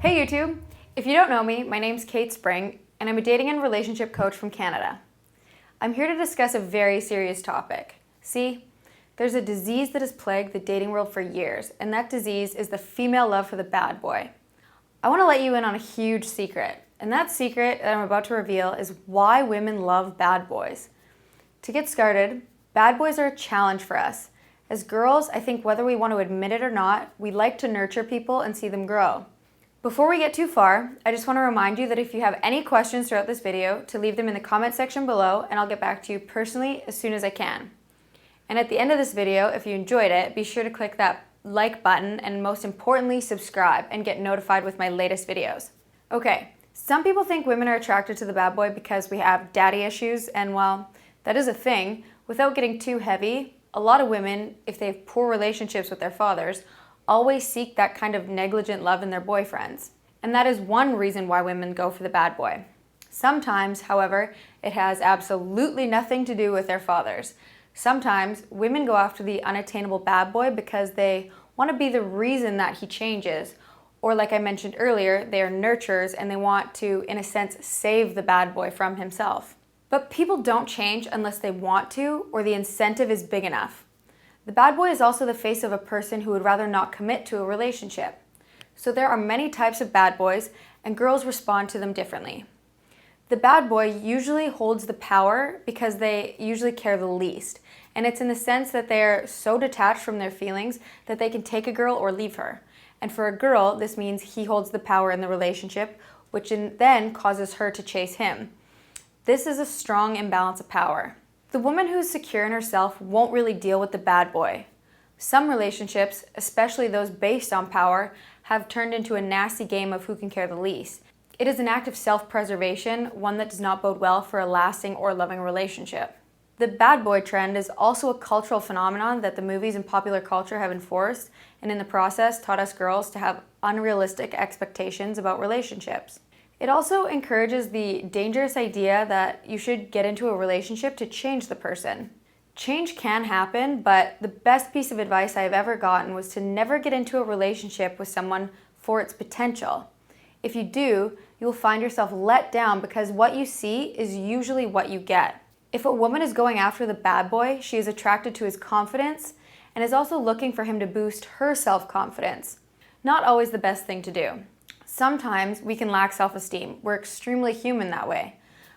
Hey YouTube! If you don't know me, my name's Kate Spring, and I'm a dating and relationship coach from Canada. I'm here to discuss a very serious topic. See, there's a disease that has plagued the dating world for years, and that disease is the female love for the bad boy. I want to let you in on a huge secret, and that secret that I'm about to reveal is why women love bad boys. To get started, bad boys are a challenge for us. As girls, I think whether we want to admit it or not, we like to nurture people and see them grow. Before we get too far, I just want to remind you that if you have any questions throughout this video, to leave them in the comment section below and I'll get back to you personally as soon as I can. And at the end of this video, if you enjoyed it, be sure to click that like button and most importantly, subscribe and get notified with my latest videos. Okay, some people think women are attracted to the bad boy because we have daddy issues, and while that is a thing, without getting too heavy, a lot of women, if they have poor relationships with their fathers, always seek that kind of negligent love in their boyfriends. And that is one reason why women go for the bad boy. Sometimes, however, it has absolutely nothing to do with their fathers. Sometimes women go after the unattainable bad boy because they want to be the reason that he changes. Or like I mentioned earlier, they are nurturers and they want to, in a sense, save the bad boy from himself. But people don't change unless they want to or the incentive is big enough. The bad boy is also the face of a person who would rather not commit to a relationship. So there are many types of bad boys, and girls respond to them differently. The bad boy usually holds the power because they usually care the least, and it's in the sense that they're so detached from their feelings that they can take a girl or leave her. And for a girl, this means he holds the power in the relationship, which then causes her to chase him. This is a strong imbalance of power. The woman who's secure in herself won't really deal with the bad boy. Some relationships, especially those based on power, have turned into a nasty game of who can care the least. It is an act of self-preservation, one that does not bode well for a lasting or loving relationship. The bad boy trend is also a cultural phenomenon that the movies and popular culture have enforced, and in the process taught us girls to have unrealistic expectations about relationships. It also encourages the dangerous idea that you should get into a relationship to change the person. Change can happen, but the best piece of advice I've ever gotten was to never get into a relationship with someone for its potential. If you do, you'll find yourself let down because what you see is usually what you get. If a woman is going after the bad boy, she is attracted to his confidence and is also looking for him to boost her self-confidence. Not always the best thing to do. Sometimes we can lack self-esteem. We're extremely human that way.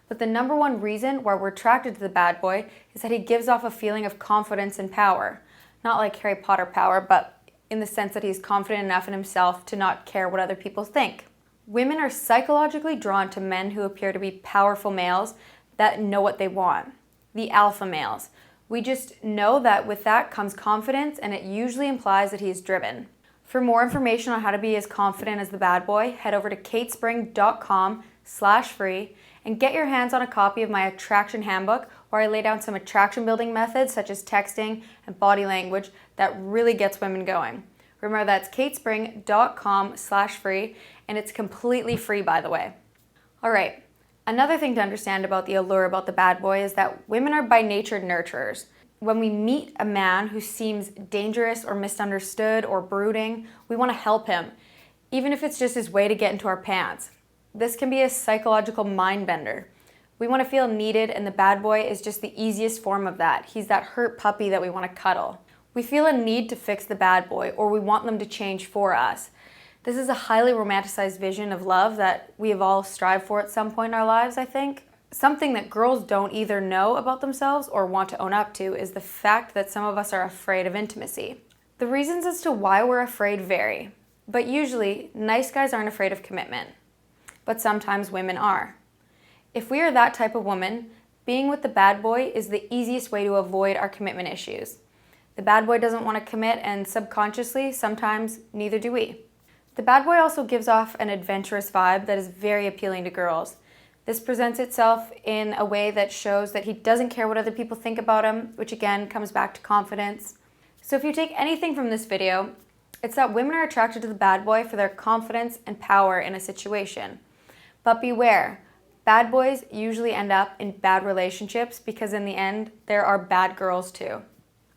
But the number one reason why we're attracted to the bad boy is that he gives off a feeling of confidence and power. Not like Harry Potter power, but in the sense that he's confident enough in himself to not care what other people think. Women are psychologically drawn to men who appear to be powerful males that know what they want. The alpha males. We just know that with that comes confidence, and it usually implies that he is driven. For more information on how to be as confident as the bad boy, head over to katespring.com/free and get your hands on a copy of my attraction handbook, where I lay down some attraction building methods such as texting and body language that really gets women going. Remember, that's katespring.com/free, and it's completely free, by the way. All right, another thing to understand about the allure about the bad boy is that women are by nature nurturers. When we meet a man who seems dangerous or misunderstood or brooding, we want to help him, even if it's just his way to get into our pants. This can be a psychological mind bender. We want to feel needed, and the bad boy is just the easiest form of that. He's that hurt puppy that we want to cuddle. We feel a need to fix the bad boy, or we want them to change for us. This is a highly romanticized vision of love that we have all strived for at some point in our lives, I think. Something that girls don't either know about themselves or want to own up to is the fact that some of us are afraid of intimacy. The reasons as to why we're afraid vary, but usually nice guys aren't afraid of commitment, but sometimes women are. If we are that type of woman, being with the bad boy is the easiest way to avoid our commitment issues. The bad boy doesn't want to commit, and subconsciously, sometimes neither do we. The bad boy also gives off an adventurous vibe that is very appealing to girls. This presents itself in a way that shows that he doesn't care what other people think about him, which again comes back to confidence. So if you take anything from this video, it's that women are attracted to the bad boy for their confidence and power in a situation. But beware, bad boys usually end up in bad relationships because in the end, there are bad girls too.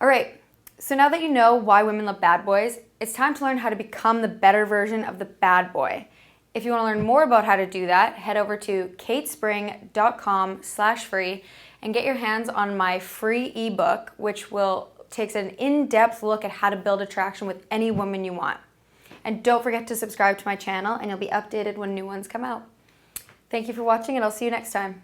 All right, so now that you know why women love bad boys, it's time to learn how to become the better version of the bad boy. If you want to learn more about how to do that, head over to katespring.com/free and get your hands on my free ebook, which takes an in-depth look at how to build attraction with any woman you want. And don't forget to subscribe to my channel and you'll be updated when new ones come out. Thank you for watching and I'll see you next time.